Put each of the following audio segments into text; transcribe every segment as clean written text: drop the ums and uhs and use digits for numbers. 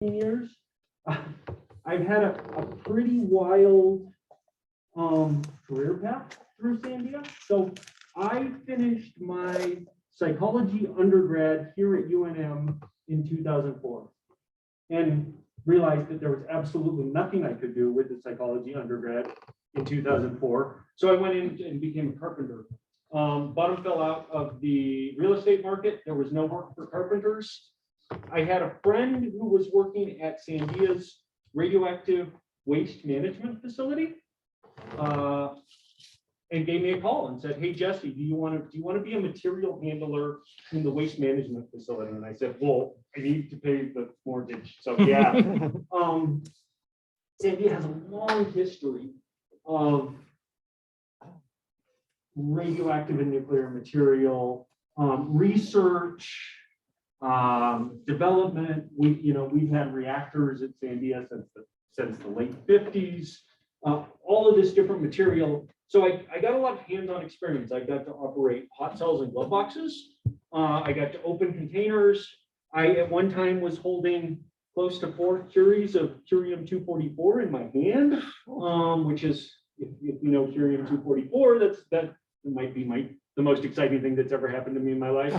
years. I've had a pretty wild career path through Sandia. So I finished my psychology undergrad here at UNM in 2004 and realized that there was absolutely nothing I could do with the psychology undergrad in 2004. So I went in and became a carpenter. Bottom fell out of the real estate market. There was no work for carpenters. I had a friend who was working at Sandia's radioactive waste management facility and gave me a call and said, "Hey, Jesse, do you want to be a material handler in the waste management facility?" And I said, "Well, I need to pay the mortgage." So yeah. Sandia has a long history of radioactive and nuclear material research, development. We've had reactors at Sandia since the late 50s. All of this different material. So I got a lot of hands-on experience. I got to operate hot cells and glove boxes. I got to open containers. I at one time was holding close to 4 curies of curium-244 in my hand, which is, if you know curium-244, that might be the most exciting thing that's ever happened to me in my life.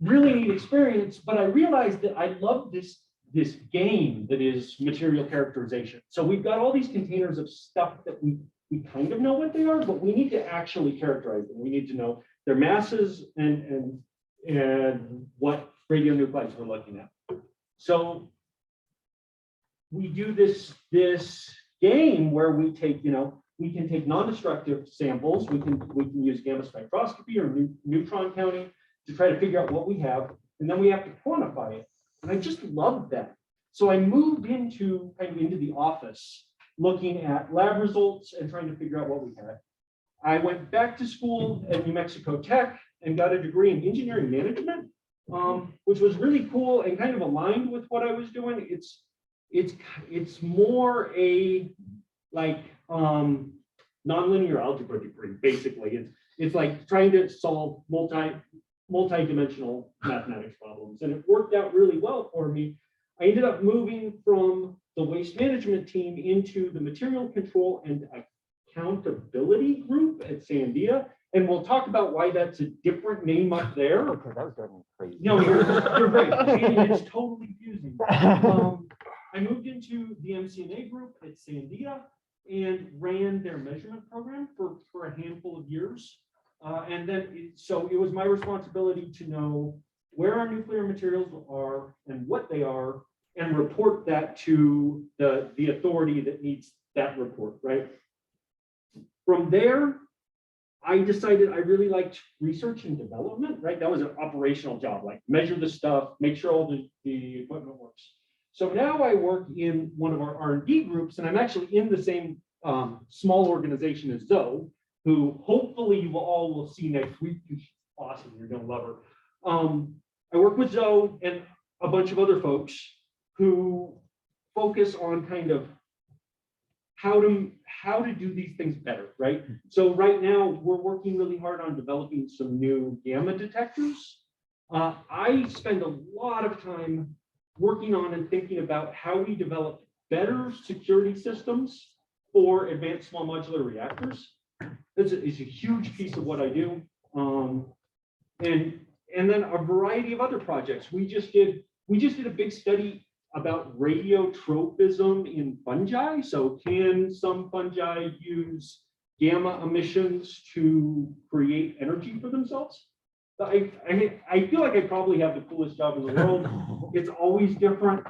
Really neat experience, but I realized that I love this game that is material characterization. So we've got all these containers of stuff that we kind of know what they are, but we need to actually characterize them. We need to know their masses and what radionuclides we're looking at. So we do this game where we take, we can take non-destructive samples. We can use gamma spectroscopy or neutron counting to try to figure out what we have, and then we have to quantify it. And I just loved that. So I moved into the office, looking at lab results and trying to figure out what we had. I went back to school at New Mexico Tech and got a degree in engineering management, which was really cool and kind of aligned with what I was doing. It's more a like nonlinear algebra degree, basically. It's like trying to solve multi-dimensional mathematics problems, and it worked out really well for me. I ended up moving from the waste management team into the material control and accountability group at Sandia, and we'll talk about why that's a different name up there. Okay, that was driving me crazy. No, you're right. It's totally confusing. I moved into the MCNA group at Sandia and ran their measurement program for a handful of years. And then, so it was my responsibility to know where our nuclear materials are and what they are, and report that to the authority that needs that report, right? From there, I decided I really liked research and development, right? That was an operational job, like measure the stuff, make sure all the equipment works. So now I work in one of our R&D groups, and I'm actually in the same small organization as Zoe, who hopefully you all will see next week. She's awesome. You're going to love her. I work with Zoe and a bunch of other folks who focus on kind of how to do these things better, right? So right now we're working really hard on developing some new gamma detectors. I spend a lot of time working on and thinking about how we develop better security systems for advanced small modular reactors. It's a huge piece of what I do. And then a variety of other projects. We just did a big study about radiotropism in fungi. So can some fungi use gamma emissions to create energy for themselves? I feel like I probably have the coolest job in the world. It's always different.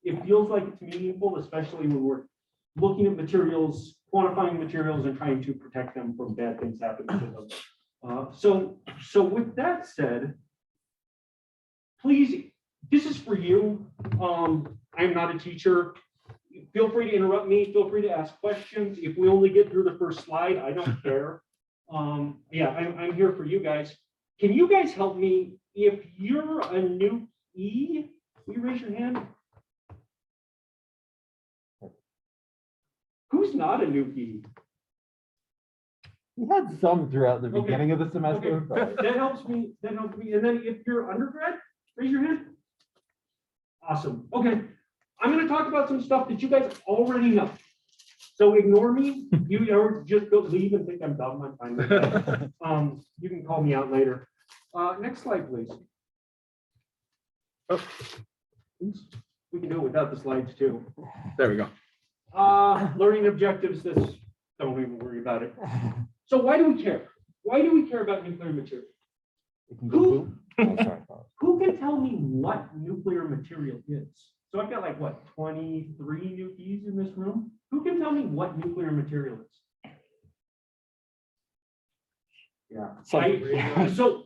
It feels like it's meaningful, especially when we're looking at materials, quantifying materials, and trying to protect them from bad things happening to them. So with that said, please, this is for you. I'm not a teacher. Feel free to interrupt me. Feel free to ask questions. If we only get through the first slide, I don't care. Yeah, I'm here for you guys. Can you guys help me? If you're a new E, will you raise your hand? Who's not a new E? We had some throughout the beginning of the semester. Okay. That helps me. And then if you're undergrad, raise your hand. Awesome. Okay. I'm going to talk about some stuff that you guys already know. So ignore me. You or just go leave and think I'm dumb. I'm fine with that. You can call me out later. Next slide, please. Oh. We can do it without the slides too. There we go. Learning objectives. This don't even worry about it. So why do we care? Why do we care about nuclear material? You can go Who, boom. Oh, sorry. who can tell me what nuclear material is? So I've got like what 23 nukies in this room. Who can tell me what nuclear material is? Yeah. So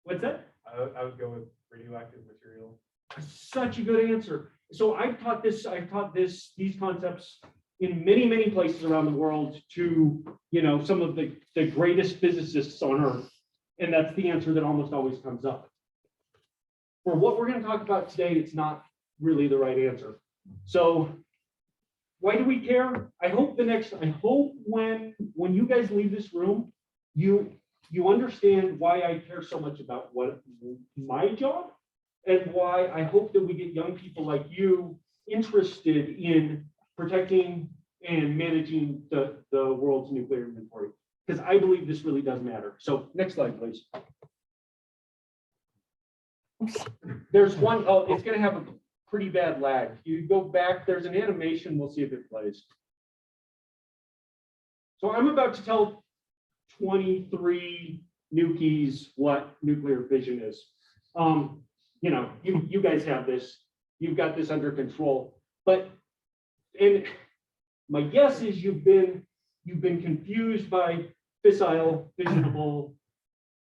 what's that? I would go with radioactive material. Such a good answer. So I've taught these concepts in many, many places around the world to, some of the greatest physicists on Earth. And that's the answer that almost always comes up. For what we're going to talk about today, it's not really the right answer. So why do we care? I hope when you guys leave this room, you understand why I care so much about what my job, and why I hope that we get young people like you interested in protecting and managing the world's nuclear inventory, because I believe this really does matter. So next slide, please. There's one, it's going to have a pretty bad lag. You go back, there's an animation, we'll see if it plays. So I'm about to tell 23 nukies what nuclear fission is. You guys have this, you've got this under control, and my guess is you've been confused by fissile, fissionable,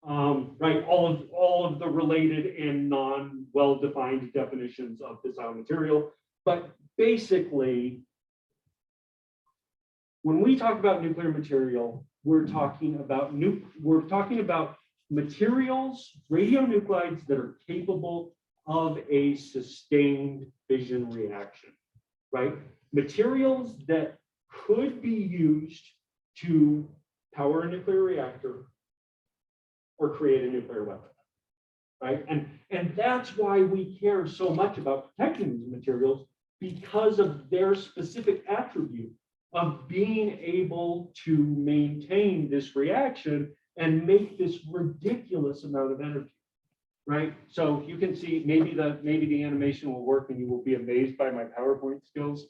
right? All of the related and non-well-defined definitions of fissile material. But basically, when we talk about nuclear material, we're talking about materials, radionuclides that are capable of a sustained fission reaction, right? Materials that could be used to power a nuclear reactor or create a nuclear weapon, right? And that's why we care so much about protecting these materials, because of their specific attribute of being able to maintain this reaction and make this ridiculous amount of energy, right? So you can see maybe the animation will work and you will be amazed by my PowerPoint skills.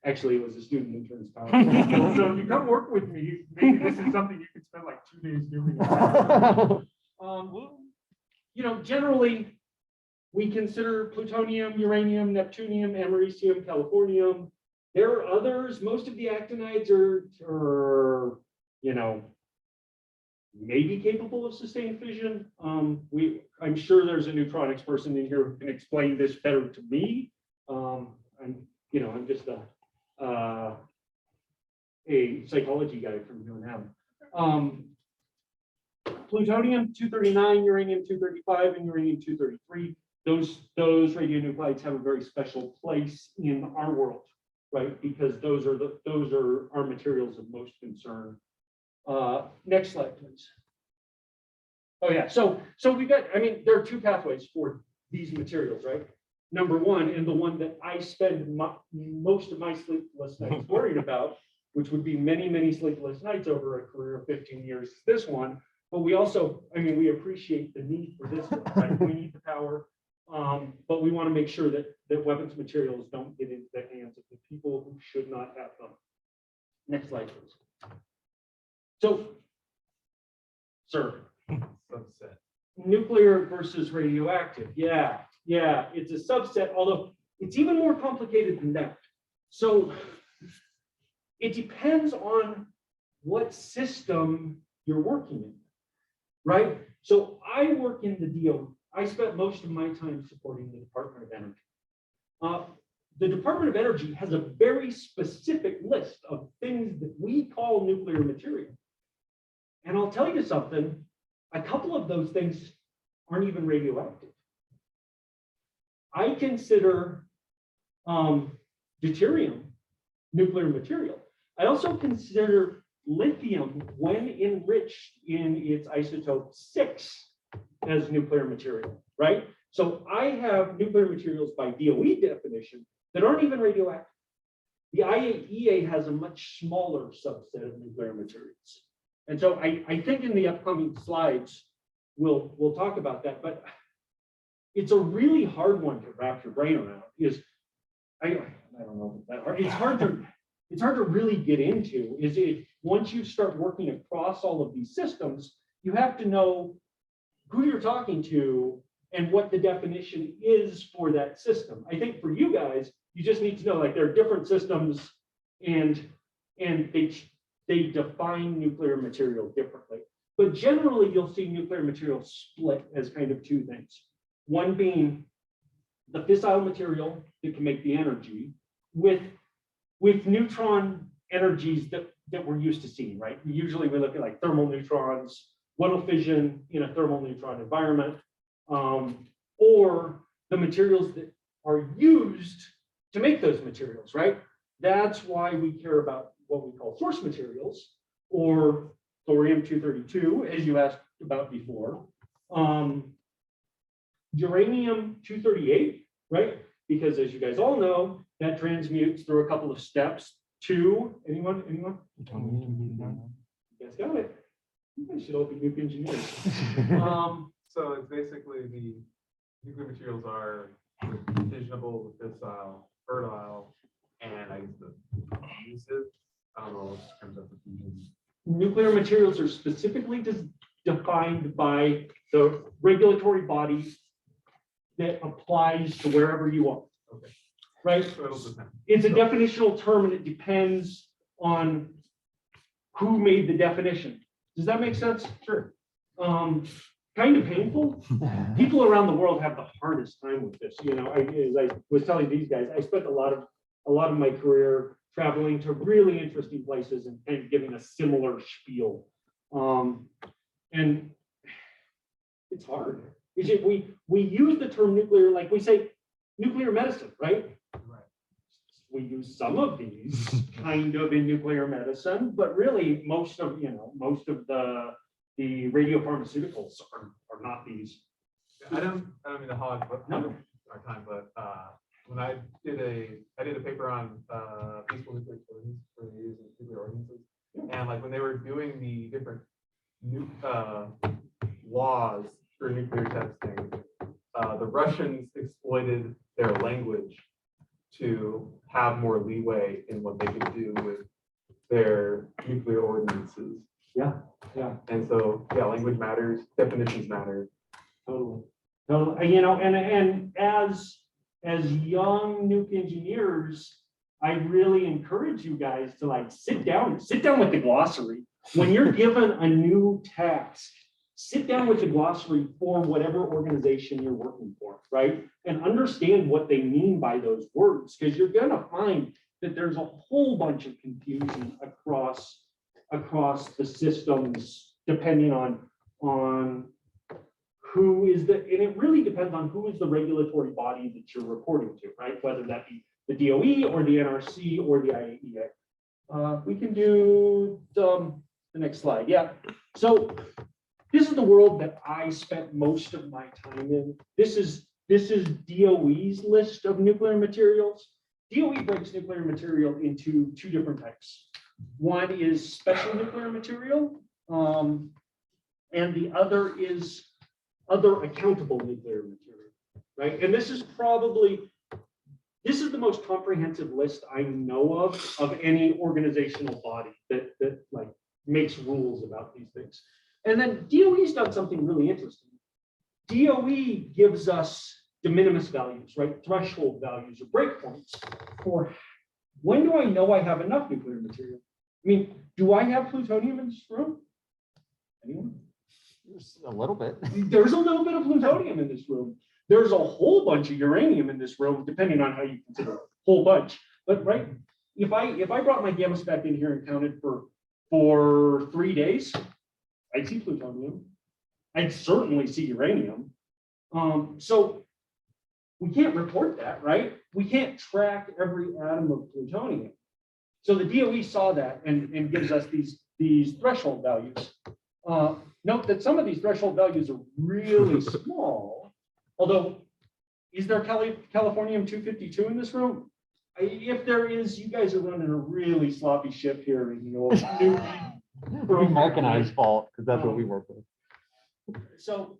Actually, it was a student intern's PowerPoint skills. So if you come work with me, maybe this is something you could spend like 2 days doing. Generally, we consider plutonium, uranium, neptunium, americium, californium. There are others. Most of the actinides are maybe capable of sustained fission. I'm sure there's a neutronics person in here who can explain this better to me. I'm just a psychology guy from UNM. Plutonium-239, uranium-235, and uranium-233. Those radionuclides have a very special place in our world, right? Because those are our materials of most concern. Next slide, please. Oh yeah, so we've got, there are two pathways for these materials, right? Number one, and the one that I spend most of my sleepless nights worried about, which would be many, many sleepless nights over a career of 15 years, is this one. But we also, we appreciate the need for this one, right? We need the power, but we want to make sure that weapons materials don't get into the hands of the people who should not have them. Next slide, please. So, sir, Subset. nuclear versus radioactive. Yeah, it's a subset, although it's even more complicated than that. So it depends on what system you're working in, right? So I work in the DOE. I spent most of my time supporting the Department of Energy. The Department of Energy has a very specific list of things that we call nuclear material. And I'll tell you something, a couple of those things aren't even radioactive. I consider deuterium nuclear material. I also consider lithium, when enriched in its isotope 6, as nuclear material, right? So I have nuclear materials by DOE definition that aren't even radioactive. The IAEA has a much smaller subset of nuclear materials. And so I think in the upcoming slides, we'll talk about that, but it's a really hard one to wrap your brain around. I don't know if that hard. It's hard to really get into. Once you start working across all of these systems, you have to know who you're talking to and what the definition is for that system. I think for you guys, you just need to know like there are different systems and they define nuclear material differently. But generally, you'll see nuclear material split as kind of two things. One being the fissile material that can make the energy with neutron energies that we're used to seeing, right? Usually we look at like thermal neutrons, what'll fission in a thermal neutron environment, or the materials that are used to make those materials, right? That's why we care about what we call source materials, or thorium-232, as you asked about before. Uranium-238, right? Because as you guys all know, that transmutes through a couple of steps to, anyone? You guys got it. You guys should all be nuke engineers. So it's basically the nuclear materials are fissionable, fissile, fertile, and I guess the abusive. I don't know what terms of fusion. Nuclear materials are specifically defined by the regulatory body that applies to wherever you are. Okay. Right? So it'll depend. It's a definitional term and it depends on who made the definition. Does that make sense? Sure. Kind of painful. People around the world have the hardest time with this. You know, as I was telling these guys, I spent a lot of my career traveling to really interesting places and giving a similar spiel. And it's hard. We use the term nuclear, like we say nuclear medicine, right? Right. We use some of these kind of in nuclear medicine, but really most of the radiopharmaceuticals are not these. I don't mean to hog our time, but when I did a paper on peaceful nuclear explosions for the use of nuclear ordinances, and like when they were doing the different laws for nuclear testing, the Russians exploited their language to have more leeway in what they could do with their nuclear ordinances. Yeah. And so, yeah, language matters, definitions matter. Totally. You know, and as young nuke engineers, I really encourage you guys to like sit down with the glossary. When you're given a new task, sit down with the glossary for whatever organization you're working for, right? And understand what they mean by those words, because you're gonna find that there's a whole bunch of confusion across the systems, depending on who is and it really depends on who is the regulatory body that you're reporting to, right? Whether that be the DOE or the NRC or the IAEA. We can do the next slide. Yeah. So this is the world that I spent most of my time in. This is DOE's list of nuclear materials. DOE breaks nuclear material into two different types. One is special nuclear material, and the other is other accountable nuclear material, right? And this is the most comprehensive list I know of any organizational body that like makes rules about these things. And then DOE's done something really interesting. DOE gives us de minimis values, right? Threshold values or breakpoints for when do I know I have enough nuclear material? I mean, do I have plutonium in this room? Anyone? There's a little bit. There's a little bit of plutonium in this room. There's a whole bunch of uranium in this room, depending on how you consider it, whole bunch. But right, if I brought my gamma spec in here and counted for 3 days, I'd see plutonium. I'd certainly see uranium. So we can't report that, right? We can't track every atom of plutonium. So the DOE saw that and gives us these threshold values. Note that some of these threshold values are really small, although is there Californium 252 in this room? If there is, you guys are running a really sloppy ship here, and Mark and I's fault, because that's what we work with. So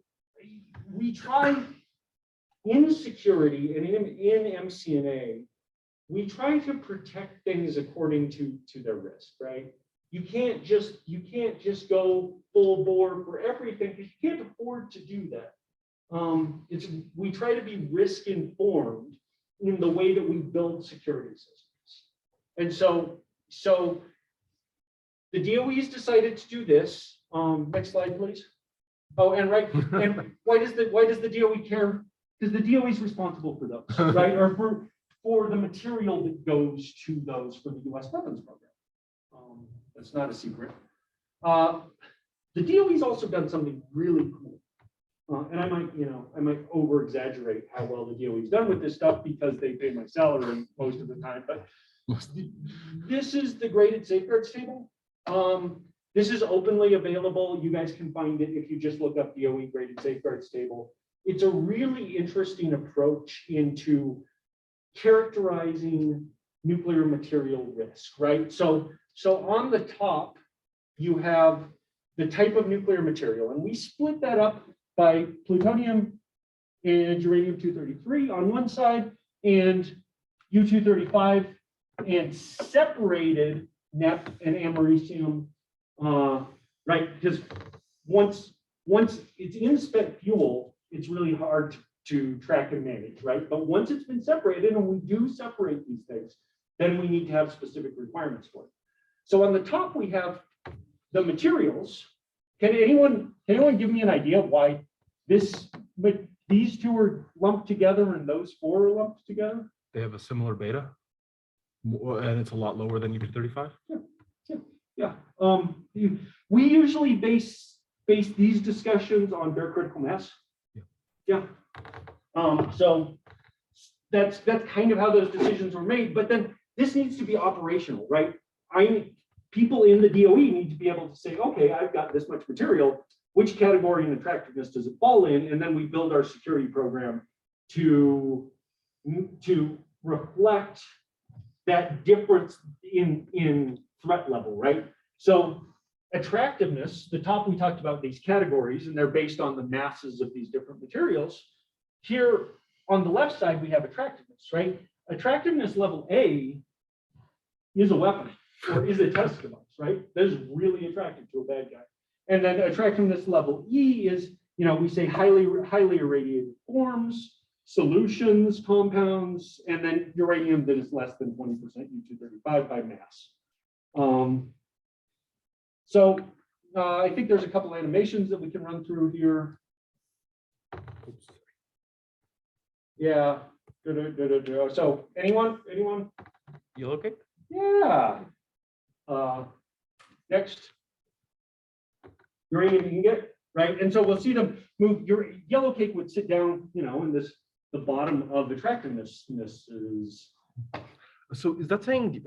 we try in security and in MCNA, we try to protect things according to their risk, right? You can't just go full bore for everything, because you can't afford to do that. We try to be risk informed in the way that we build security systems. And so the DOE's decided to do this. Next slide, please. Oh, and why does the DOE care? Because the DOE is responsible for those, right? Or for the material that goes to those for the US weapons program. That's not a secret. The DOE's also done something really cool. And I might over exaggerate how well the DOE's done with this stuff because they pay my salary most of the time, but this is the graded safeguards table. This is openly available. You guys can find it if you just look up DOE graded safeguards table. It's a really interesting approach into characterizing nuclear material risk, right? So on the top, you have the type of nuclear material, and we split that up by plutonium and uranium-233 on one side, and U-235, and separated NEP and americium, right? Because once it's in spent fuel, it's really hard to track and manage, right? But once it's been separated, and we do separate these things, then we need to have specific requirements for it. So on the top, we have the materials. Can anyone give me an idea of why these two are lumped together and those four are lumped together? They have a similar beta, and it's a lot lower than UP35. Yeah. We usually base these discussions on bare critical mass. Yeah. So that's kind of how those decisions were made. But then this needs to be operational, right? People in the DOE need to be able to say, okay, I've got this much material. Which category and attractiveness does it fall in? And then we build our security program to reflect that difference in threat level, right? So attractiveness, the top, we talked about these categories, and they're based on the masses of these different materials. Here on the left side, we have attractiveness, right? Attractiveness level A is a weapon or is a test device, right? That is really attractive to a bad guy. And then attractiveness level E is, we say highly irradiated forms, solutions, compounds, and then uranium that is less than 20% U-235 by mass. I think there's a couple animations that we can run through here. Yeah. So anyone? Yellow cake? Yeah. Next. Uranium ingot, right? And so we'll see them move. Your yellow cake would sit down, in the bottom of attractiveness. This is. So is that saying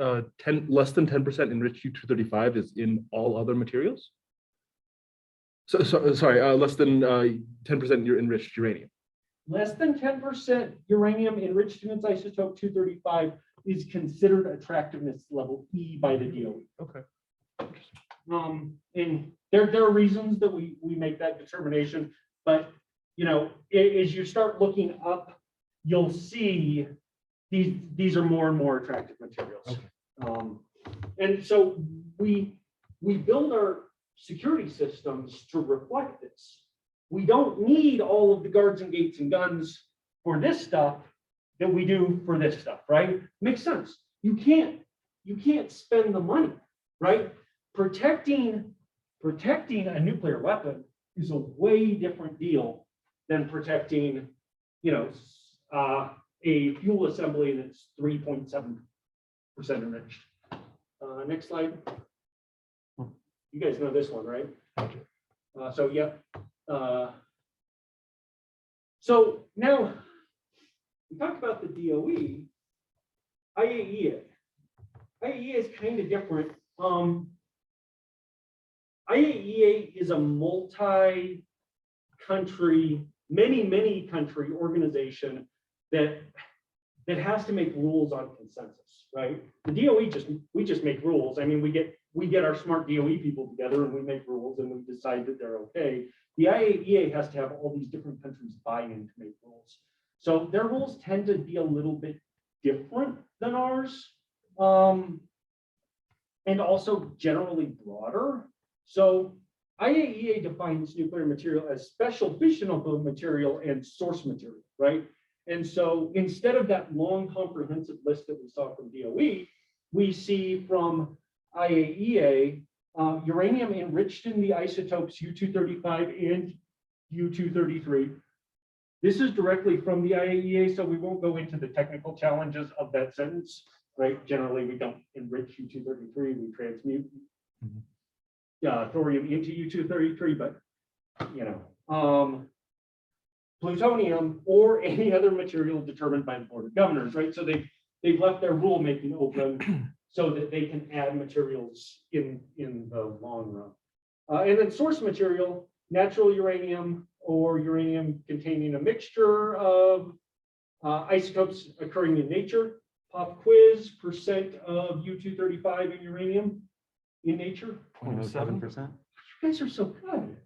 less than 10% enriched U-235 is in all other materials? Sorry, less than 10% enriched uranium. Less than 10% uranium enriched in its isotope 235 is considered attractiveness level E by the DOE. Okay. And there are reasons that we make that determination, but as you start looking up, you'll see these are more and more attractive materials. Okay. And so we build our security systems to reflect this. We don't need all of the guards and gates and guns for this stuff that we do for this stuff, right? Makes sense. You can't spend the money, right? Protecting a nuclear weapon is a way different deal than protecting, a fuel assembly that's 3.7% enriched. Next slide. You guys know this one, right? So now we talked about the DOE. IAEA. IAEA is kind of different. IAEA is a multi-country, many country organization that has to make rules on consensus, right? The DOE we just make rules. I mean, we get our smart DOE people together and we make rules and we decide that they're okay. The IAEA has to have all these different countries buy in to make rules. So their rules tend to be a little bit different than ours. And also generally broader. So IAEA defines nuclear material as special fissionable material and source material, right? And so instead of that long comprehensive list that we saw from DOE, we see from IAEA uranium enriched in the isotopes U-235 and U-233. This is directly from the IAEA, so we won't go into the technical challenges of that sentence, right? Generally, we don't enrich U-233, we transmute thorium into U-233, but you know, plutonium or any other material determined by the Board of Governors, right? So they've left their rulemaking open so that they can add materials in the long run. And then source material, natural uranium or uranium containing a mixture of isotopes occurring in nature. Pop quiz, percent of U-235 in uranium in nature. 0.07%. You guys are so good.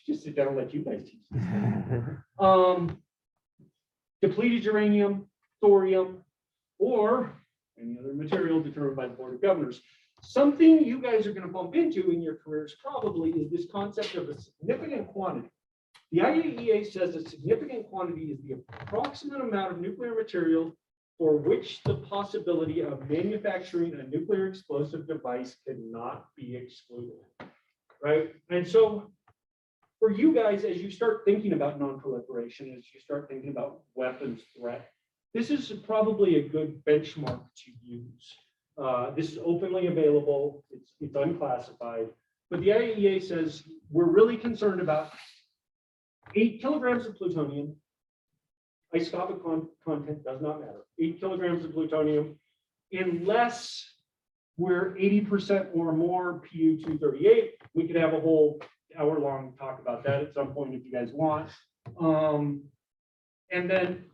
Just sit down and let you guys teach this. Depleted uranium, thorium, or any other material determined by the Board of Governors. Something you guys are going to bump into in your careers probably is this concept of a significant quantity. The IAEA says a significant quantity is the approximate amount of nuclear material for which the possibility of manufacturing a nuclear explosive device cannot be excluded, right? And so for you guys, as you start thinking about non-proliferation, as you start thinking about weapons threat, this is probably a good benchmark to use. This is openly available, it's unclassified, but the IAEA says we're really concerned about 8 kilograms of plutonium. Isotopic content does not matter. 8 kilograms of plutonium, unless we're 80% or more Pu-238. We could have a whole hour-long talk about that at some point if you guys want. And then,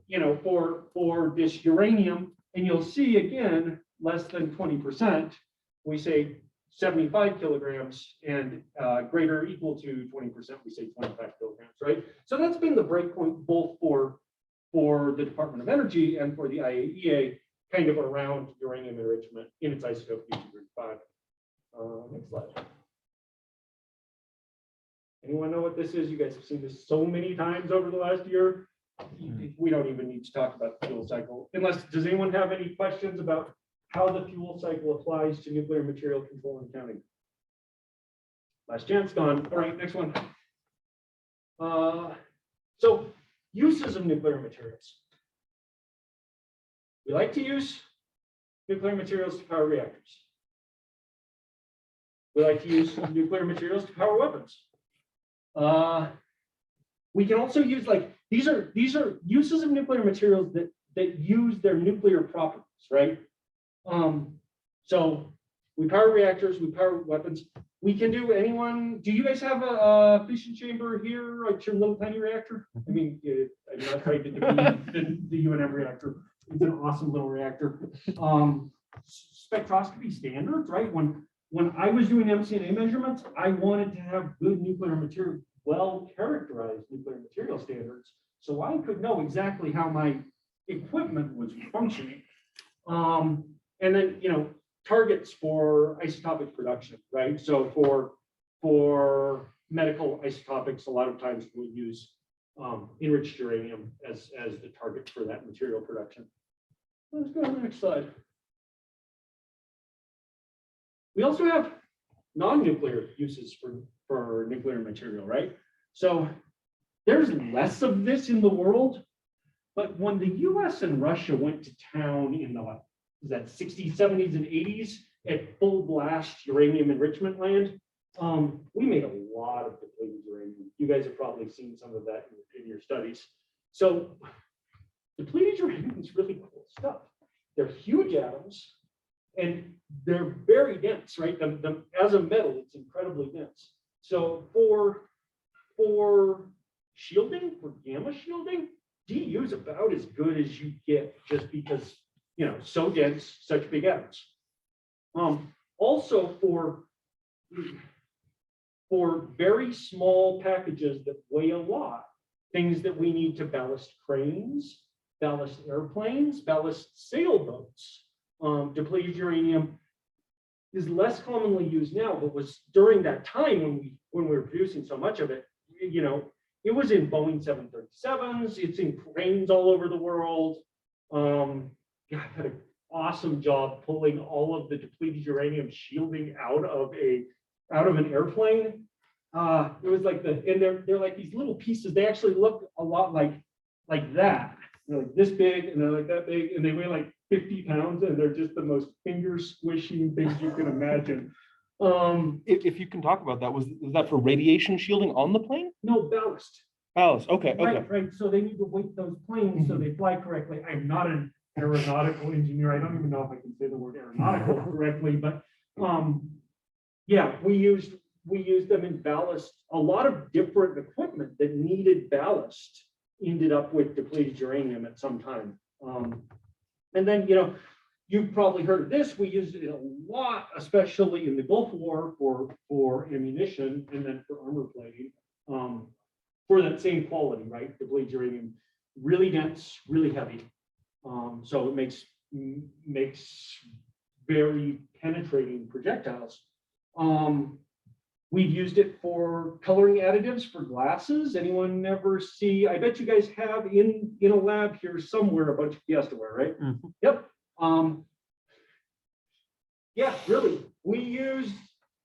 you know, for this uranium, and you'll see again, less than 20%, we say 75 kilograms, and greater or equal to 20%, we say 25 kilograms, right? So that's been the breakpoint both for the Department of Energy and for the IAEA, kind of around uranium enrichment in its isotope U-235. Next slide. Anyone know what this is? You guys have seen this so many times over the last year. We don't even need to talk about the fuel cycle. Unless, does anyone have any questions about how the fuel cycle applies to nuclear material control and counting? Last chance, gone. All right, next one. So uses of nuclear materials. We like to use nuclear materials to power reactors. We like to use nuclear materials to power weapons. We can also use, like, these are uses of nuclear materials that use their nuclear properties, right? So we power reactors, we power weapons. We can do do you guys have a fission chamber here, like your little tiny reactor? I mean, I'm not trying to defeat the UNM reactor. It's an awesome little reactor. Spectroscopy standards, right? When I was doing MCNA measurements, I wanted to have good nuclear material, well-characterized nuclear material standards, so I could know exactly how my equipment was functioning. And then, you know, targets for isotopic production, right? So for medical isotopics, a lot of times we use enriched uranium as the target for that material production. Let's go to the next slide. We also have non-nuclear uses for nuclear material, right? So there's less of this in the world, but when the US and Russia went to town in the 60s, 70s, and 80s at full blast uranium enrichment land, we made a lot of depleted uranium. You guys have probably seen some of that in your studies. So depleted uranium is really cool stuff. They're huge atoms and they're very dense, right? As a metal, it's incredibly dense. So for shielding, for gamma shielding, DU is about as good as you get just because, you know, so dense, such big atoms. Also for very small packages that weigh a lot, things that we need to ballast cranes, ballast airplanes, ballast sailboats, depleted uranium is less commonly used now, but was during that time when we were producing so much of it, you know, it was in Boeing 737s, it's in cranes all over the world. Yeah, I had an awesome job pulling all of the depleted uranium shielding out of an airplane. It was like and they're like these little pieces. They actually look a lot like that. They're like this big and they're like that big, and they weigh like 50 pounds, and they're just the most finger squishing things you can imagine. If you can talk about that, was that for radiation shielding on the plane? No ballast. Ballast, okay, okay. Right. So they need to weight those planes so they fly correctly. I'm not an aeronautical engineer. I don't even know if I can say the word aeronautical correctly, but yeah, we used them in ballast. A lot of different equipment that needed ballast ended up with depleted uranium at some time. And then, you know, you've probably heard of this. We used it a lot, especially in the Gulf War for ammunition and then for armor plating, for that same quality, right? Depleted uranium, really dense, really heavy. So it makes very penetrating projectiles. We've used it for coloring additives for glasses. Anyone ever see? I bet you guys have in a lab here somewhere a bunch of Fiestaware, right? Mm-hmm. Yep. Yeah, really. We used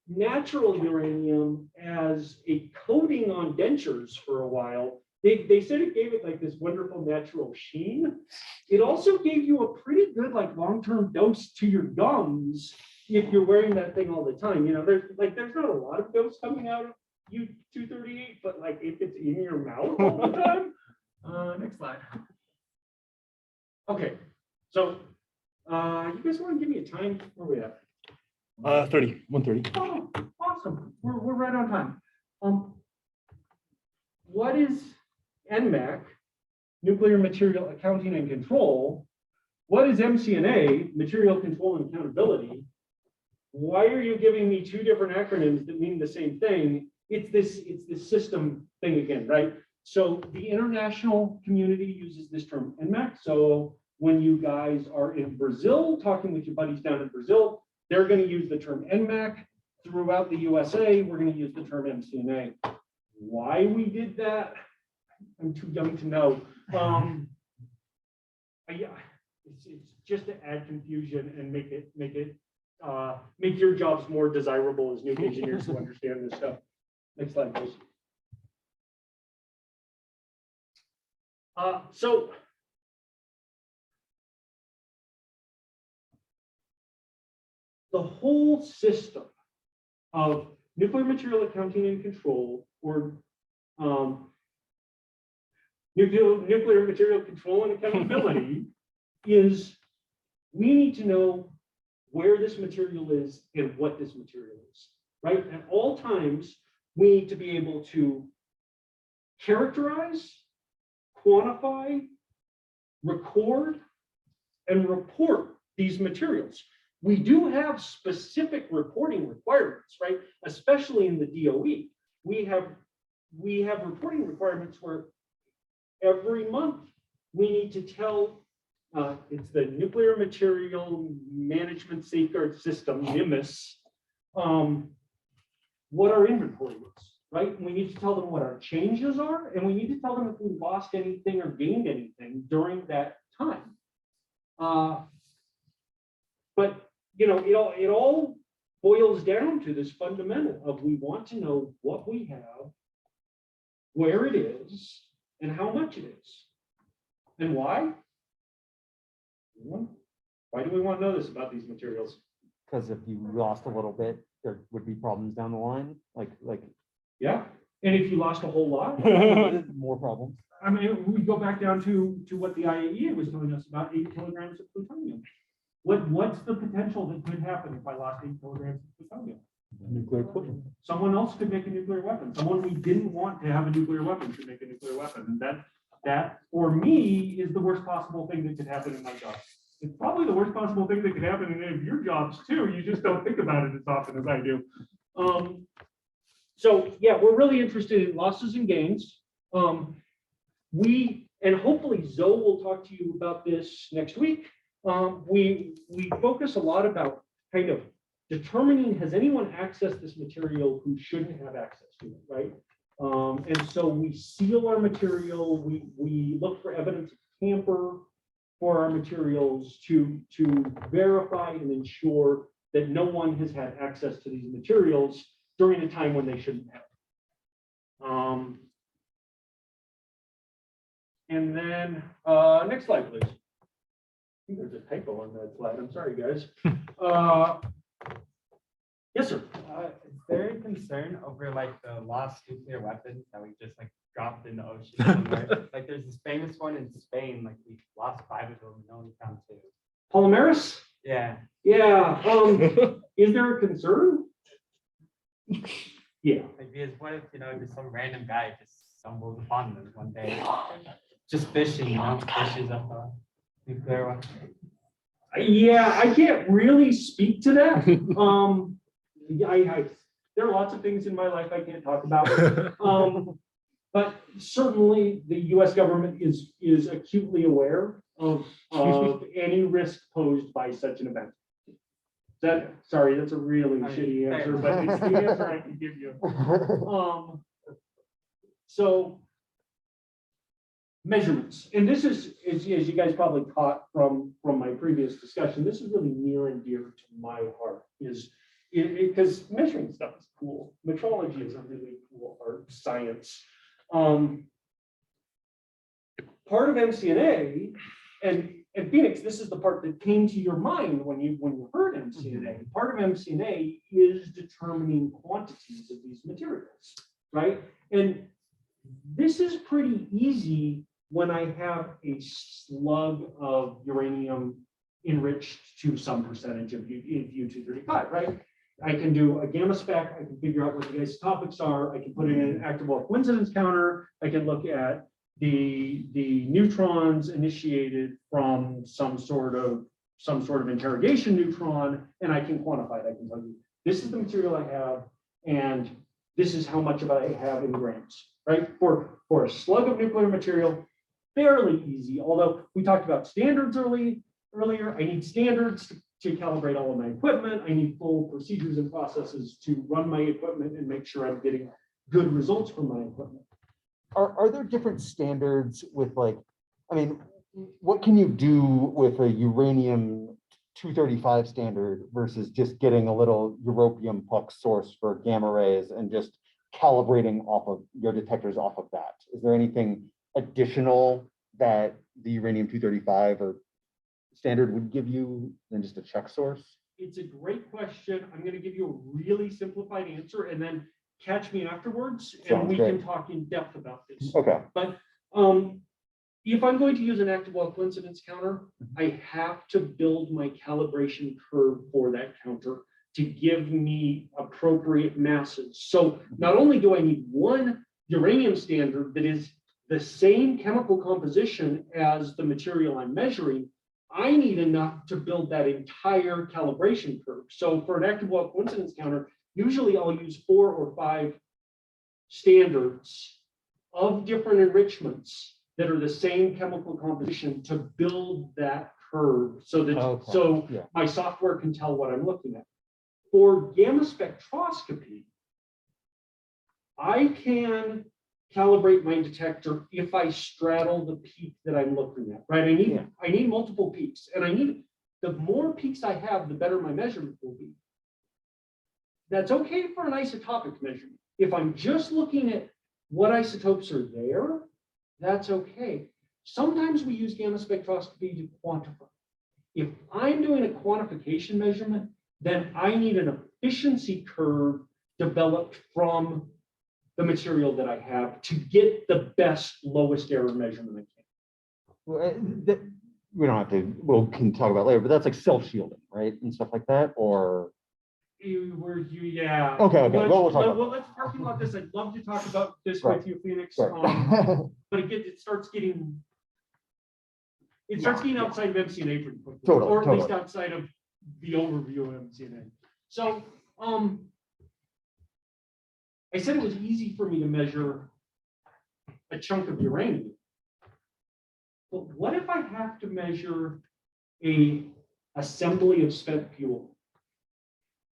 natural uranium as a coating on dentures for a while. They said it gave it like this wonderful natural sheen. It also gave you a pretty good like long-term dose to your gums if you're wearing that thing all the time. You know, there's not a lot of dose coming out of U-238, but like if it's in your mouth all the time. Next slide. Okay, so you guys want to give me a time? Where are we at? 1:30. Oh, awesome. We're right on time. What is NMAC, Nuclear Material Accounting and Control? What is MCNA, Material Control and Accountability? Why are you giving me two different acronyms that mean the same thing? It's this system thing again, right? So the international community uses this term NMAC. So when you guys are in Brazil, talking with your buddies down in Brazil, they're going to use the term NMAC. Throughout the USA, we're going to use the term MCNA. Why we did that, I'm too young to know. Yeah, it's just to add confusion and make your jobs more desirable as new engineers who understand this stuff. Next slide, please. So the whole system of nuclear material accounting and control, or nuclear material control and accountability, is we need to know where this material is and what this material is, right? At all times, we need to be able to characterize, quantify, record, and report these materials. We do have specific reporting requirements, right? Especially in the DOE. We have reporting requirements where every month we need to tell, it's the Nuclear Material Management Safeguard System, NMMS, what our inventory is, right? We need to tell them what our changes are, and we need to tell them if we lost anything or gained anything during that time. But you know, it all boils down to this fundamental of we want to know what we have, where it is, and how much it is. And why? Why do we want to know this about these materials? Because if you lost a little bit, there would be problems down the line, like Yeah. And if you lost a whole lot, more problems. I mean, we go back down to what the IAEA was telling us about 8 kilograms of plutonium. What's the potential that could happen if I lost 8 kilograms of plutonium? Nuclear equipment. Someone else could make a nuclear weapon. Someone we didn't want to have a nuclear weapon could make a nuclear weapon. And that for me is the worst possible thing that could happen in my job. It's probably the worst possible thing that could happen in any of your jobs too. You just don't think about it as often as I do. So yeah, we're really interested in losses and gains. And hopefully Zoe will talk to you about this next week. We focus a lot about kind of determining, has anyone accessed this material who shouldn't have access to it, right? And so we seal our material, we look for evidence of tamper for our materials to verify and ensure that no one has had access to these materials during a time when they shouldn't have. And then next slide, please. I think there's a typo on that slide. I'm sorry, guys. Yes, sir. Is there a concern over like the lost nuclear weapons that we just like dropped in the ocean somewhere? Like there's this famous one in Spain, like we lost 5 of them and only found 2. Polymeris? Yeah. Yeah. Is there a concern? Yeah. Like because what if, just some random guy just stumbles upon them one day? Just fishing, fishes up a nuclear weapon. Yeah, I can't really speak to that. There are lots of things in my life I can't talk about. But certainly the US government is acutely aware of any risk posed by such an event. Sorry, that's a really shitty answer, but it's the answer I can give you. So measurements, and this is, as you guys probably caught from my previous discussion, this is really near and dear to my heart, because measuring stuff is cool. Metrology is a really cool art science. Part of MCNA, and Phoenix, this is the part that came to your mind when you heard MCNA. Part of MCNA is determining quantities of these materials, right? And this is pretty easy when I have a slug of uranium enriched to some percentage of U-235, right? I can do a gamma spec, I can figure out what the isotopics are, I can put in an active wall coincidence counter, I can look at the neutrons initiated from some sort of interrogation neutron, and I can quantify it. I can tell you, this is the material I have, and this is how much of it I have in grams, right? For a slug of nuclear material, fairly easy, although we talked about standards earlier. I need standards to calibrate all of my equipment. I need full procedures and processes to run my equipment and make sure I'm getting good results from my equipment. Are there different standards with what can you do with a uranium 235 standard versus just getting a little europium puck source for gamma rays and just calibrating off of your detectors off of that? Is there anything additional that the uranium 235 or standard would give you than just a check source? It's a great question. I'm going to give you a really simplified answer and then catch me afterwards and we can talk in depth about this. Okay. But if I'm going to use an active wall coincidence counter, I have to build my calibration curve for that counter to give me appropriate masses. So not only do I need one uranium standard that is the same chemical composition as the material I'm measuring, I need enough to build that entire calibration curve. So for an active wall coincidence counter, usually I'll use 4 or 5 standards of different enrichments that are the same chemical composition to build that curve so that my software can tell what I'm looking at. For gamma spectroscopy, I can calibrate my detector if I straddle the peak that I'm looking at, right? I need multiple peaks, and the more peaks I have, the better my measurement will be. That's okay for an isotopic measurement. If I'm just looking at what isotopes are there, that's okay. Sometimes we use gamma spectroscopy to quantify. If I'm doing a quantification measurement, then I need an efficiency curve developed from the material that I have to get the best lowest error measurement I can. Well, we don't have to, we can talk about it later, but that's like self-shielding, right? And stuff like that, or? Yeah. Okay, Let's- well, we'll talk about let's parking lot this. I'd love to talk about this Right. with you, Phoenix. Right. But it starts getting. It starts getting outside of MCNA pretty quickly. Totally, Or at least totally. outside of the overview of MCNA. So, I said it was easy for me to measure a chunk of uranium. But what if I have to measure a assembly of spent fuel?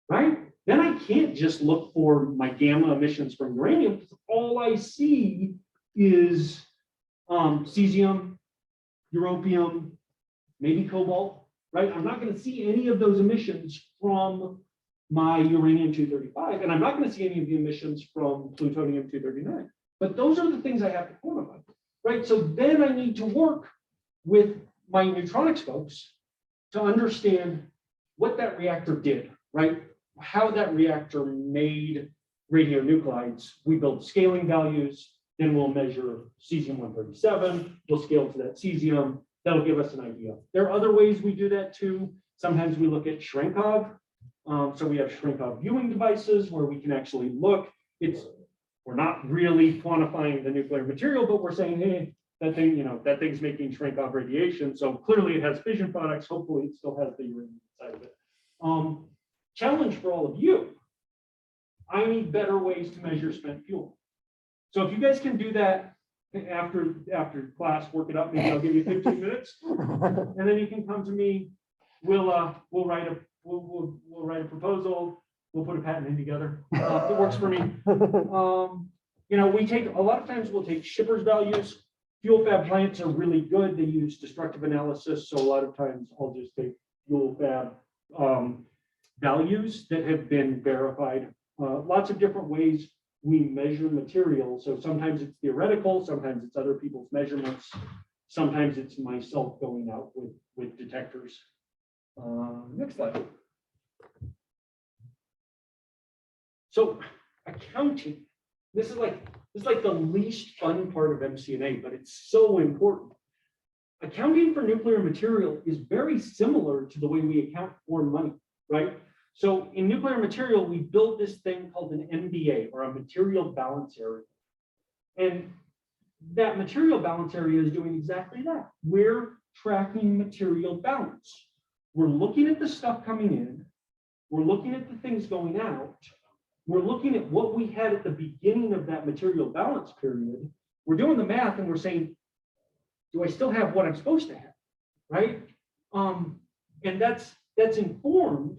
Right? Then I can't just look for my gamma emissions from uranium, because all I see is cesium, europium, maybe cobalt, right? I'm not going to see any of those emissions from my uranium-235, and I'm not going to see any of the emissions from plutonium-239. But those are the things I have to quantify, right? So then I need to work with my neutronics folks to understand what that reactor did, right? How that reactor made radionuclides. We build scaling values, then we'll measure cesium-137, we'll scale to that cesium, that'll give us an idea. There are other ways we do that too. Sometimes we look at Shrinkov. So we have Shrinkov viewing devices where we can actually look. We're not really quantifying the nuclear material, but we're saying, hey, that thing, that thing's making Shrinkov radiation. So clearly it has fission products. Hopefully it still has the uranium side of it. Challenge for all of you. I need better ways to measure spent fuel. So if you guys can do that after class, work it up, maybe I'll give you 15 minutes, and then you can come to me. We'll write a proposal. We'll put a patent in together. It works for me. We take a lot of times we'll take shippers values. Fuel fab plants are really good. They use destructive analysis. So a lot of times I'll just take fuel fab values that have been verified. Lots of different ways we measure materials. So sometimes it's theoretical, sometimes it's other people's measurements, sometimes it's myself going out with detectors. Next slide. So accounting, this is like the least fun part of MCNA, but it's so important. Accounting for nuclear material is very similar to the way we account for money, right? So in nuclear material, we build this thing called an MBA, or a material balance area. And that material balance area is doing exactly that. We're tracking material balance. We're looking at the stuff coming in. We're looking at the things going out. We're looking at what we had at the beginning of that material balance period. We're doing the math and we're saying, do I still have what I'm supposed to have, right? And that's informed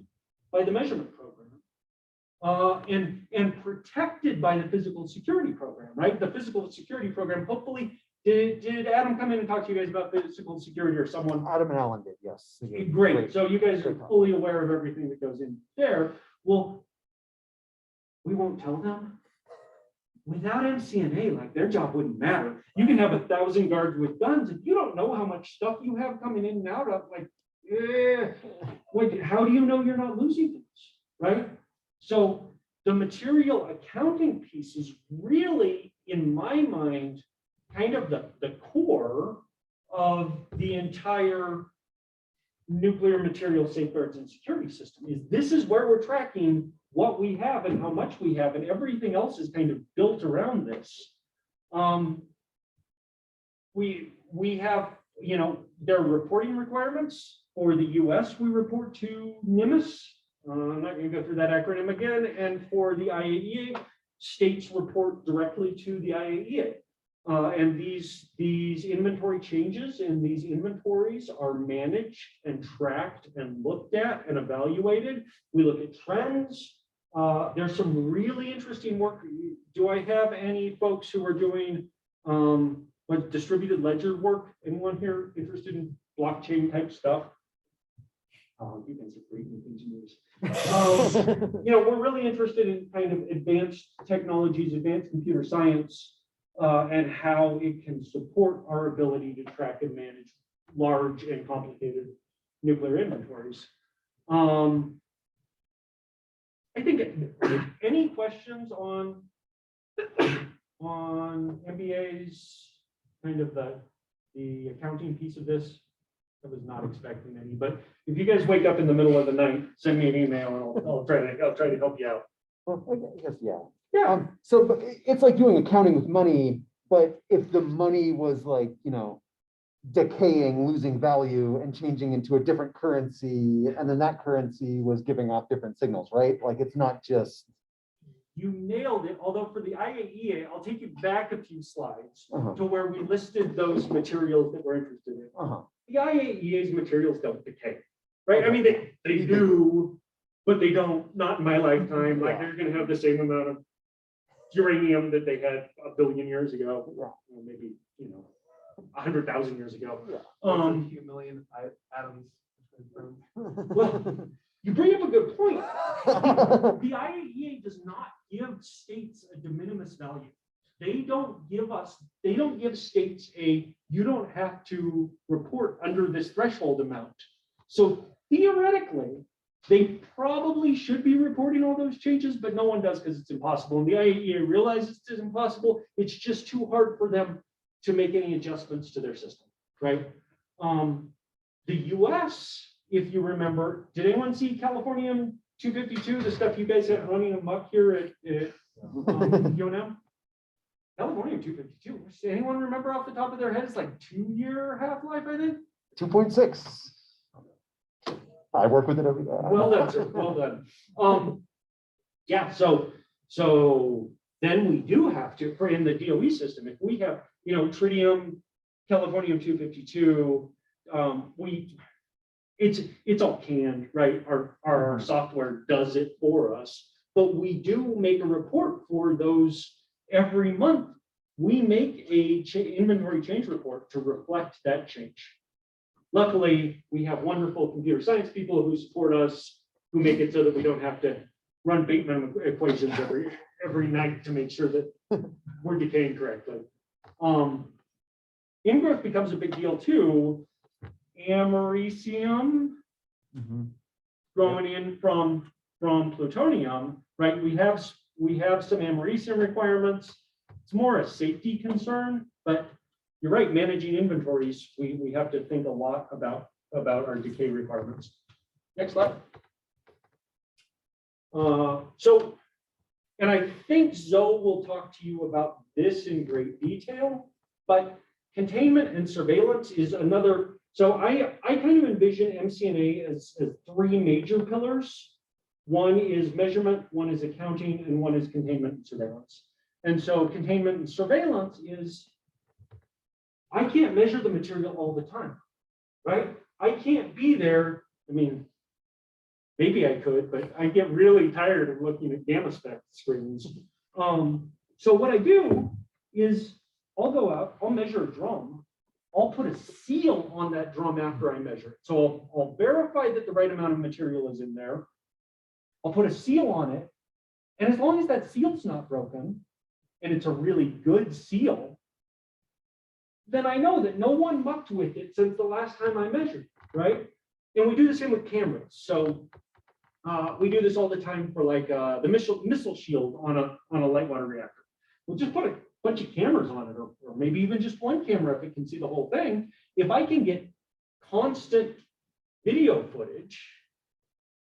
by the measurement program, and protected by the physical security program, right? The physical security program, hopefully, did Adam come in and talk to you guys about physical security, or someone? Adam and Alan did, yes. Great. So you guys are Great talk. fully aware of everything that goes in there. Well, we won't tell them. Without MCNA, like, their job wouldn't matter. You can have 1,000 guards with guns. If you don't know how much stuff you have coming in and out of, how do you know you're not losing things, right? So the material accounting piece is really, in my mind, kind of the core of the entire nuclear material safeguards and security system. This is where we're tracking what we have and how much we have, and everything else is kind of built around this. We have, there are reporting requirements. For the US, we report to NIMS. I'm not going to go through that acronym again. And for the IAEA, states report directly to the IAEA. And these inventory changes in these inventories are managed and tracked and looked at and evaluated. We look at trends. There's some really interesting work. Do I have any folks who are doing distributed ledger work? Anyone here interested in blockchain type stuff? You guys are great engineers. We're really interested in kind of advanced technologies, advanced computer science, and how it can support our ability to track and manage large and complicated nuclear inventories. I think any questions on MBA's kind of the accounting piece of this? I was not expecting any, but if you guys wake up in the middle of the night, send me an email and I'll try to help you out. Well, I guess, yeah. Yeah. So but it's like doing accounting with money, but if the money was like, decaying, losing value and changing into a different currency, and then that currency was giving off different signals, right? Like it's not just. You nailed it, although for the IAEA, I'll take you back a few slides Uh-huh. to where we listed those materials that we're interested in. Uh-huh. The IAEA's materials don't decay, right? I mean, they do, but they don't, not in my lifetime. Like they're gonna have the same amount of uranium that they had a billion years ago, or maybe, 100,000 years ago. A few million atoms. Well, you bring up a good point. The IAEA does not give states a de minimis value. They don't give states you don't have to report under this threshold amount. So theoretically, they probably should be reporting all those changes, but no one does because it's impossible. And the IAEA realizes it's impossible. It's just too hard for them to make any adjustments to their system, right? The US, if you remember, did anyone see Californium 252, the stuff you guys have running amok here at UNM? Californium 252, does anyone remember off the top of their head? It's like 2-year half-life, I think. 2.6. I work with it every day. Well done, sir. Well done. Yeah, so then we do have to, for in the DOE system, if we have, tritium, Californium 252, it's all canned, right? Our software does it for us, but we do make a report for those every month. We make a inventory change report to reflect that change. Luckily, we have wonderful computer science people who support us, who make it so that we don't have to run Bateman equations every night to make sure that we're decaying correctly. Ingrowth becomes a big deal too. Americium growing in from plutonium, right? We have some americium requirements. It's more a safety concern, but you're right, managing inventories, we have to think a lot about our decay requirements. Next slide. And I think Zoe will talk to you about this in great detail, but containment and surveillance is another. So I kind of envision MCNA as 3 major pillars. One is measurement, one is accounting, and one is containment and surveillance. And so containment and surveillance is, I can't measure the material all the time, right? I can't be there. I mean, maybe I could, but I get really tired of looking at gamma spec screens. So what I do is I'll go out, I'll measure a drum, I'll put a seal on that drum after I measure it. So I'll verify that the right amount of material is in there. I'll put a seal on it. And as long as that seal's not broken, and it's a really good seal, then I know that no one mucked with it since the last time I measured, right? And we do the same with cameras. So we do this all the time for like the missile shield on a light water reactor. We'll just put a bunch of cameras on it, or maybe even just one camera if it can see the whole thing. If I can get constant video footage,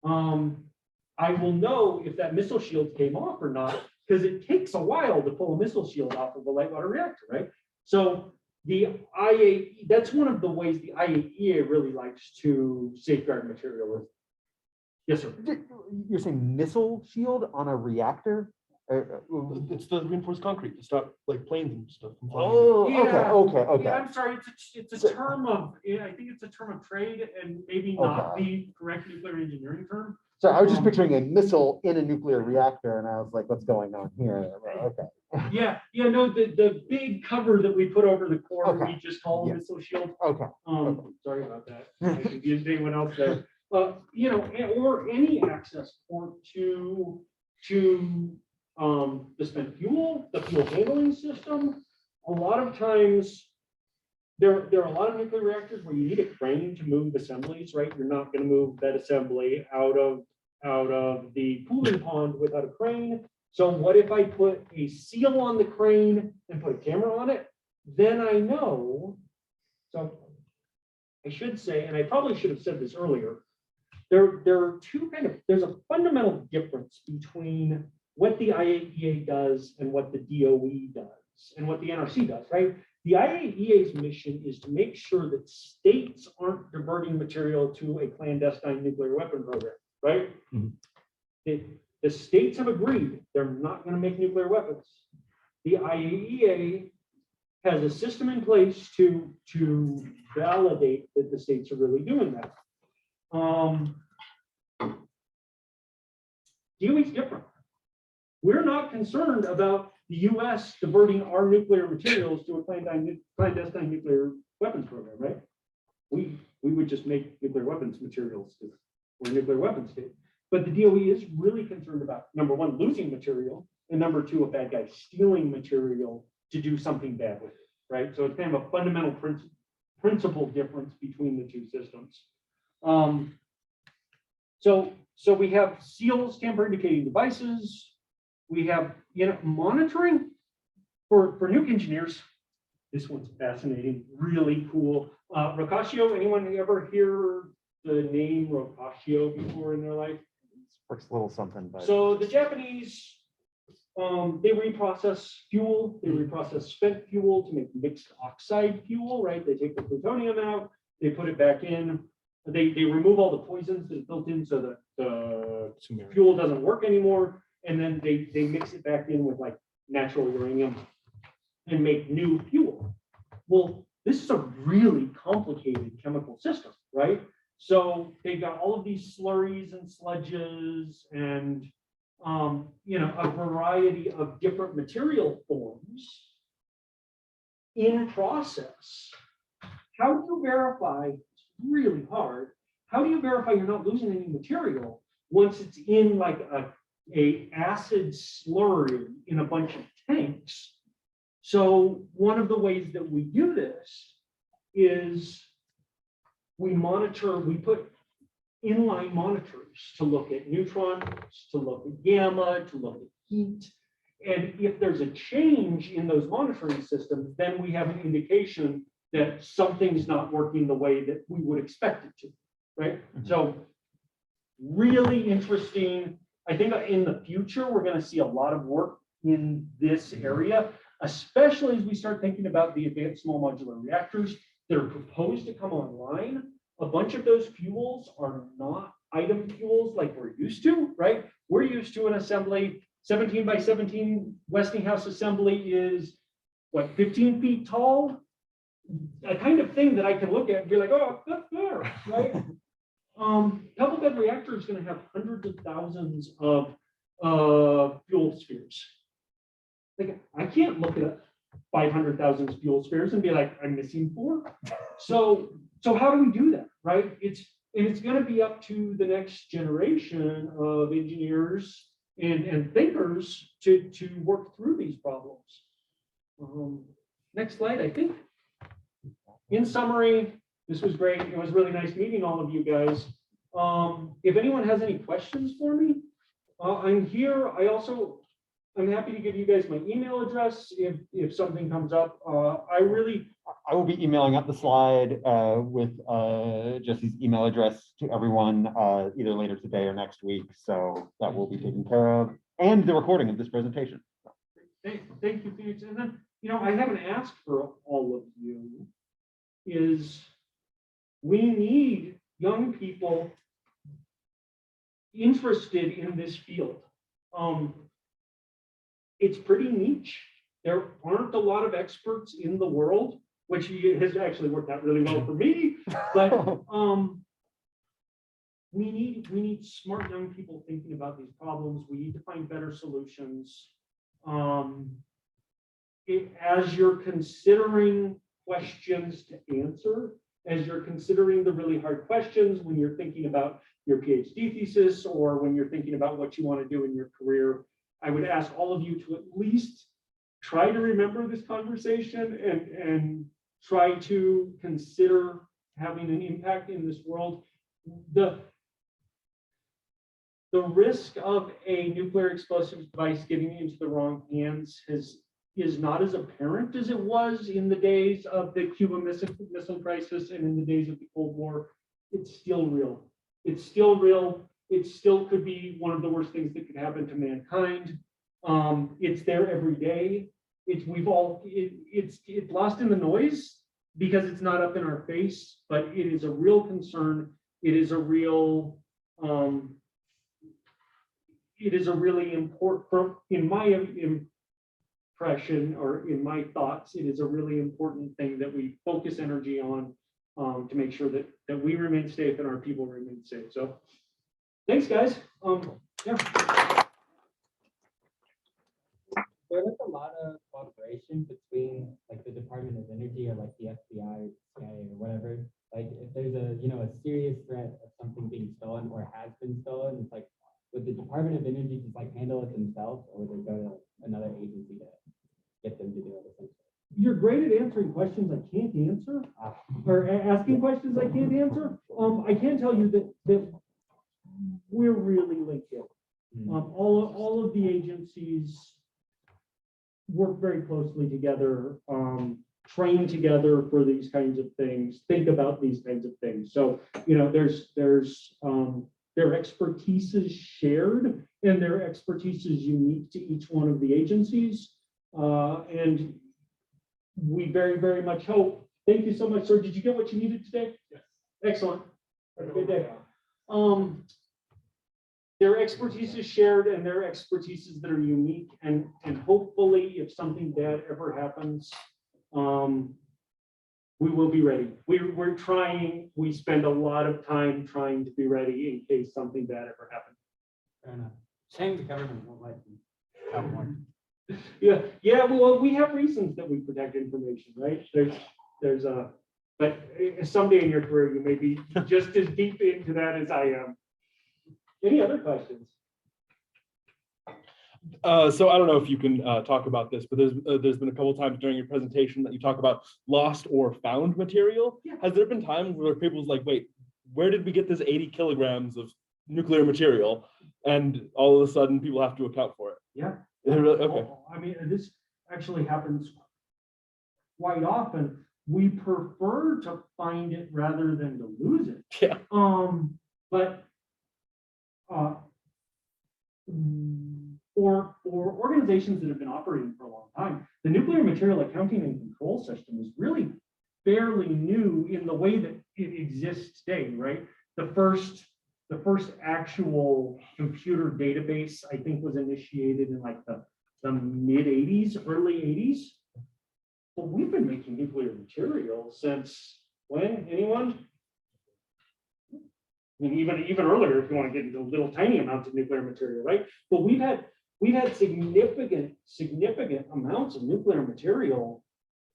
I will know if that missile shield came off or not, because it takes a while to pull a missile shield off of a light water reactor, right? So the IAEA, that's one of the ways the IAEA really likes to safeguard material. Yes, sir. You're saying missile shield on a reactor? It's the reinforced concrete to stop like planes and stuff from flying. Oh, Yeah. okay. Yeah, I'm sorry. It's a term of, I think it's a term of trade and maybe not the correct nuclear engineering term. So I was just picturing a missile in a nuclear reactor, and I was like, "What's going on here?" Okay. Yeah, no, the big cover that we put over the core, Okay. we just call a Yeah. the shield. Okay. Sorry about that. I confused anyone else there. Or any access port to the spent fuel, the fuel handling system. A lot of times, there are a lot of nuclear reactors where you need a crane to move assemblies, right? You're not going to move that assembly out of the cooling pond without a crane. So what if I put a seal on the crane and put a camera on it? Then I know. So I should say, and I probably should have said this earlier, there are there's a fundamental difference between what the IAEA does and what the DOE does and what the NRC does, right? The IAEA's mission is to make sure that states aren't diverting material to a clandestine nuclear weapon program, right? Mhm. The states have agreed they're not going to make nuclear weapons. The IAEA has a system in place to validate that the states are really doing that. DOE's different. We're not concerned about the US diverting our nuclear materials to a clandestine nuclear weapons program, right? We would just make nuclear weapons materials because we're a nuclear weapons state. But the DOE is really concerned about, number one, losing material, and number two, a bad guy stealing material to do something bad with it, right? So it's kind of a fundamental principle difference between the two systems. So we have seals, tamper indicating devices. We have, monitoring for nuke engineers. This one's fascinating, really cool. Rocaccio, anyone ever hear the name Rocaccio before in their life? Works a little something, but. So the Japanese, they reprocess fuel, they reprocess spent fuel to make mixed oxide fuel, right? They take the plutonium out, they put it back in. They remove all the poisons that are built in so that the fuel doesn't work anymore. And then they mix it back in with like natural uranium and make new fuel. Well, this is a really complicated chemical system, right? So they've got all of these slurries and sludges and, a variety of different material forms in process. How do you verify? It's really hard. How do you verify you're not losing any material once it's in like a acid slurry in a bunch of tanks? So one of the ways that we do this is we put inline monitors to look at neutrons, to look at gamma, to look at heat. And if there's a change in those monitoring systems, then we have an indication that something's not working the way that we would expect it to, right? Mm-hmm. So really interesting. I think in the future, we're going to see a lot of work in this area, especially as we start thinking about the advanced small modular reactors that are proposed to come online. A bunch of those fuels are not item fuels like we're used to, right? We're used to an assembly, 17 by 17 Westinghouse assembly is what, 15 feet tall? A kind of thing that I can look at and be like, oh, that's there, right? Double bed reactor is going to have hundreds of thousands of fuel spheres. Like, I can't look at 500,000 fuel spheres and be like, I'm missing 4. So how do we do that, right? It's going to be up to the next generation of engineers and thinkers to work through these problems. Next slide, I think. In summary, this was great. It was really nice meeting all of you guys. If anyone has any questions for me, I'm here. I'm happy to give you guys my email address if something comes up. I will be emailing up the slide with Jesse's email address to everyone either later today or next week. So that will be taken care of, and the recording of this presentation. Thank you, Felix. And then, I haven't asked for all of you is we need young people interested in this field. It's pretty niche. There aren't a lot of experts in the world, which has actually worked out really well for me. But we need smart young people thinking about these problems. We need to find better solutions. As you're considering questions to answer, as you're considering the really hard questions, when you're thinking about your PhD thesis or when you're thinking about what you want to do in your career, I would ask all of you to at least try to remember this conversation and try to consider having an impact in this world. The risk of a nuclear explosive device getting into the wrong hands has is not as apparent as it was in the days of the Cuban Missile Crisis and in the days of the Cold War. It's still real. It's still real. It still could be one of the worst things that could happen to mankind. It's there every day. It's lost in the noise because it's not up in our face, but it is a real concern. It is a real, it is a really important, in my impression or in my thoughts, it is a really important thing that we focus energy on to make sure that we remain safe and our people remain safe. So thanks, guys. Yeah. There's like a lot of cooperation between like the Department of Energy or like the FBI, CIA or whatever. Like if there's a, you know, a serious threat of something being stolen or has been stolen, it's like, would the Department of Energy just like handle it themselves, or would they go to another agency to get them to do it essentially? You're great at answering questions I can't answer, or asking questions I can't answer. I can tell you that we're really linked in. All of the agencies work very closely together, train together for these kinds of things, think about these kinds of things. So, you know, their expertise is shared and their expertise is unique to each one of the agencies. And we very, very much hope. Thank you so much, sir. Did you get what you needed today? Yes. Excellent. Have a good day. Their expertise is shared and their expertises that are unique, and hopefully if something bad ever happens, we will be ready. We're trying, we spend a lot of time trying to be ready in case something bad ever happens. Fair enough. Shame the government won't let you have more. Yeah, well, we have reasons that we protect information, right? But someday in your career, you may be just as deep into that as I am. Any other questions? So I don't know if you can talk about this, but there's been a couple times during your presentation that you talk about lost or found material. Yeah. Has there been times where people's like, wait, where did we get this 80 kilograms of nuclear material? And all of a sudden people have to account for it. Yeah. Okay. I mean, this actually happens quite often. We prefer to find it rather than to lose it. Yeah. But for organizations that have been operating for a long time, the nuclear material accounting and control system is really fairly new in the way that it exists today, right? The first actual computer database, I think, was initiated in like the mid 80s, early 80s. But we've been making nuclear material since when? Anyone? I mean, even earlier, if you want to get into little tiny amounts of nuclear material, right? But we've had significant amounts of nuclear material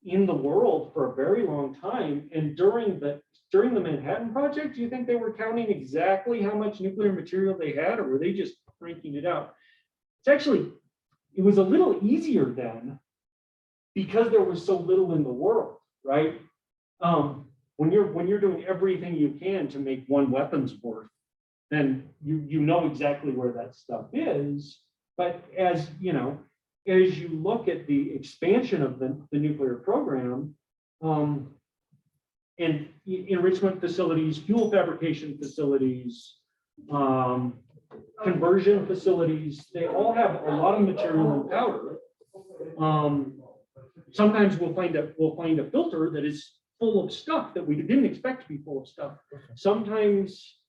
in the world for a very long time. And during the Manhattan Project, do you think they were counting exactly how much nuclear material they had, or were they just freaking it out? It was a little easier then because there was so little in the world, right? When you're doing everything you can to make one weapons worth, then you know exactly where that stuff is. But as you know, as you look at the expansion of the nuclear program, and enrichment facilities, fuel fabrication facilities, conversion facilities, they all have a lot of material and powder. Sometimes we'll find a filter that is full of stuff that we didn't expect to be full of stuff. Sometimes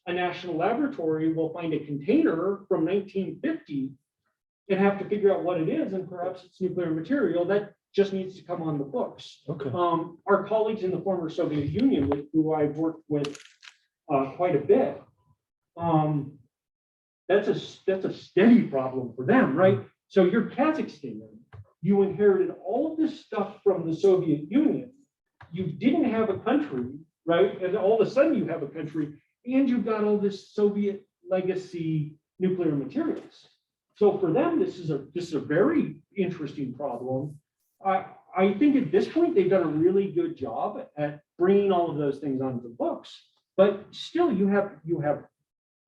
a national laboratory will find a container from 1950 and have to figure out what it is, and perhaps it's nuclear material that just needs to come on the books. Okay. Our colleagues in the former Soviet Union, who I've worked with quite a bit, that's a steady problem for them, right? So you're Kazakhstan, you inherited all of this stuff from the Soviet Union. You didn't have a country, right? And all of a sudden you have a country, and you've got all this Soviet legacy nuclear materials. So for them, this is a very interesting problem. I think at this point they've done a really good job at bringing all of those things onto the books. But still, you have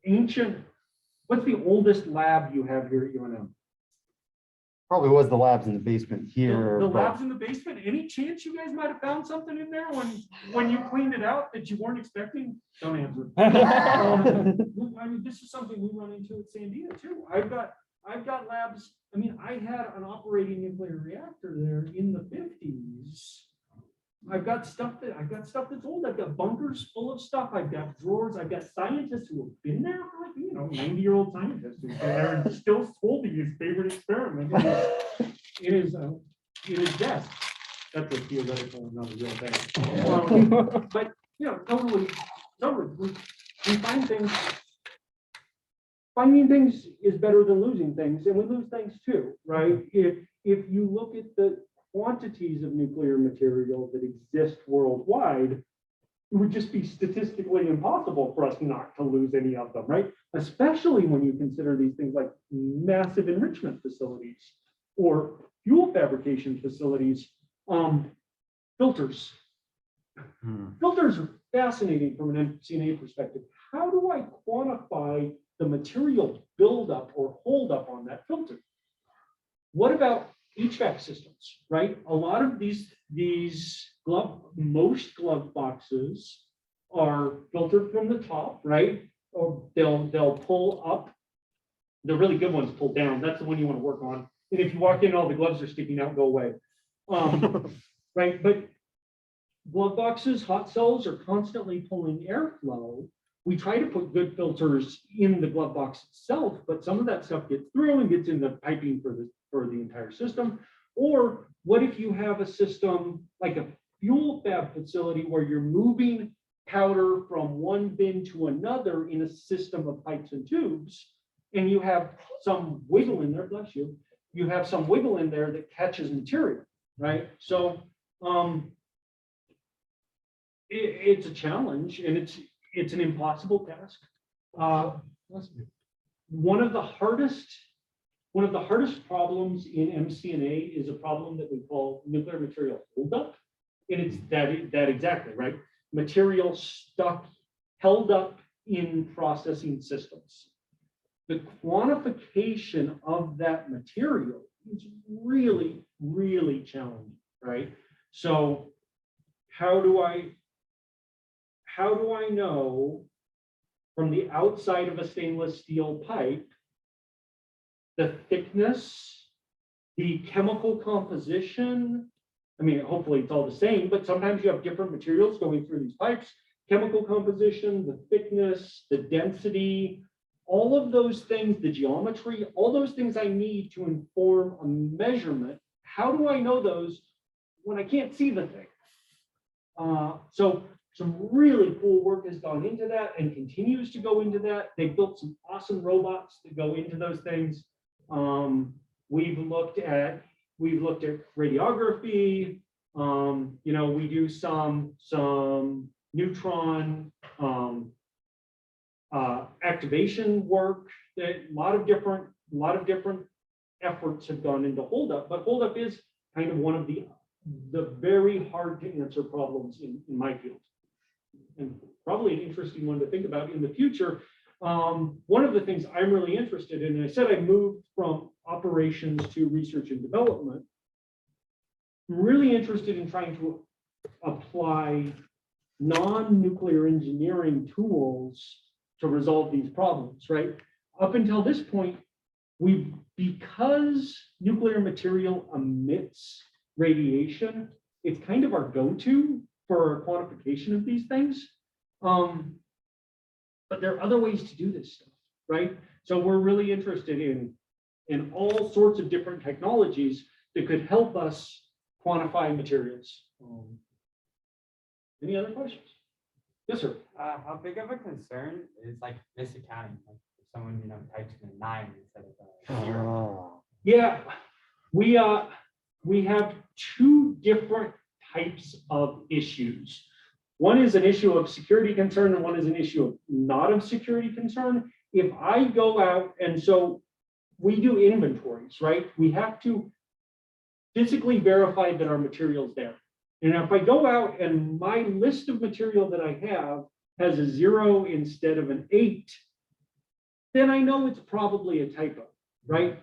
ancient. What's the oldest lab you have here at UNM? Probably was the labs in the basement here. The but- labs in the basement, any chance you guys might have found something in there when you cleaned it out that you weren't expecting? Don't answer. I mean, this is something we run into at Sandia too. I've got labs, I mean, I had an operating nuclear reactor there in the 50s. I've got stuff that's old. I've got bunkers full of stuff. I've got drawers. I've got scientists who have been there for like, 90-year-old scientists who've been there and still holding his favorite experiment. It is death. That's a theoretical, not a real thing. But totally. We find things. Finding things is better than losing things, and we lose things too, right? If you look at the quantities of nuclear material that exist worldwide, it would just be statistically impossible for us not to lose any of them, right? Especially when you consider these things like massive enrichment facilities or fuel fabrication facilities. Filters. Filters are fascinating from an MCNA perspective. How do I quantify the material buildup or holdup on that filter? What about HVAC systems, right? A lot of most glove boxes are filtered from the top, right? Or they'll pull up. The really good ones pull down. That's the one you want to work on. And if you walk in, all the gloves are sticking out, go away. Right, but glove boxes, hot cells are constantly pulling airflow. We try to put good filters in the glove box itself, but some of that stuff gets through and gets in the piping for the entire system. Or what if you have a system like a fuel fab facility where you're moving powder from one bin to another in a system of pipes and tubes, and you have some wiggle in there, bless you, you have some wiggle in there that catches material, right? So it's a challenge, and it's an impossible task. One of the hardest problems in MCNA is a problem that we call nuclear material holdup, and it's that exactly, right? Material stuck, held up in processing systems. The quantification of that material is really, really challenging, right? So how do I know from the outside of a stainless steel pipe the thickness, the chemical composition? I mean, hopefully it's all the same, but sometimes you have different materials going through these pipes. Chemical composition, the thickness, the density, all of those things, the geometry, all those things I need to inform a measurement. How do I know those when I can't see the thing? So some really cool work has gone into that and continues to go into that. They built some awesome robots that go into those things. We've looked at radiography. We do some neutron activation work. That a lot of different efforts have gone into holdup, but holdup is kind of one of the very hard to answer problems in my field, and probably an interesting one to think about in the future. One of the things I'm really interested in, and I said I moved from operations to research and development. I'm really interested in trying to apply non-nuclear engineering tools to resolve these problems, right? Up until this point, because nuclear material emits radiation, it's kind of our go-to for quantification of these things. But there are other ways to do this stuff, right? So we're really interested in all sorts of different technologies that could help us quantify materials. Any other questions? Yes, sir. How big of a concern is like misaccounting? Like if someone types in a 9 instead of a 0. Yeah, we have two different types of issues. One is an issue of security concern, and one is an issue of not of security concern. If I go out, and so we do inventories, right? We have to physically verify that our material's there. And if I go out and my list of material that I have has a 0 instead of an 8, then I know it's probably a typo, right?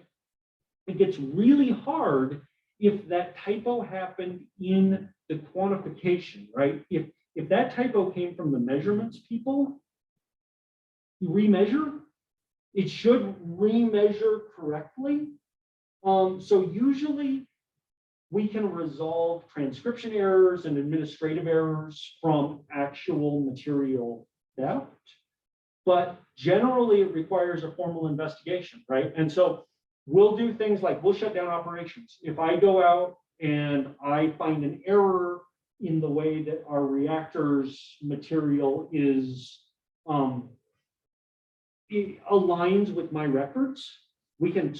it gets really hard if that typo happened in the quantification, right? If that typo came from the measurements people, you remeasure, it should remeasure correctly. So usually we can resolve transcription errors and administrative errors from actual material theft. But generally it requires a formal investigation, right? And so we'll do things like we'll shut down operations. If I go out and I find an error in the way that our reactor's material is it aligns with my records, we can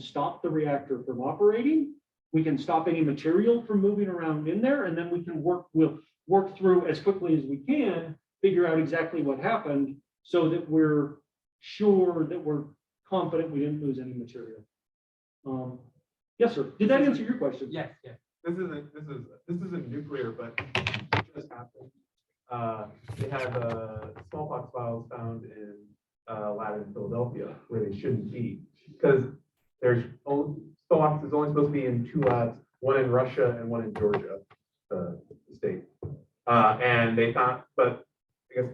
stop the reactor from operating. We can stop any material from moving around in there, and then we'll work through as quickly as we can, figure out exactly what happened so that we're sure that we're confident we didn't lose any material. Yes, sir. Did that answer your question? Yes, yes. This isn't nuclear, but it just happened. They had smallpox vials found in lab in Philadelphia where they shouldn't be, because smallpox is only supposed to be in 2 labs, one in Russia and one in Georgia, the state. And they found, but I guess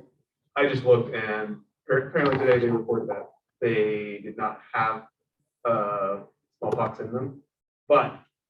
I just looked, and apparently today they reported that they did not have smallpox in them. But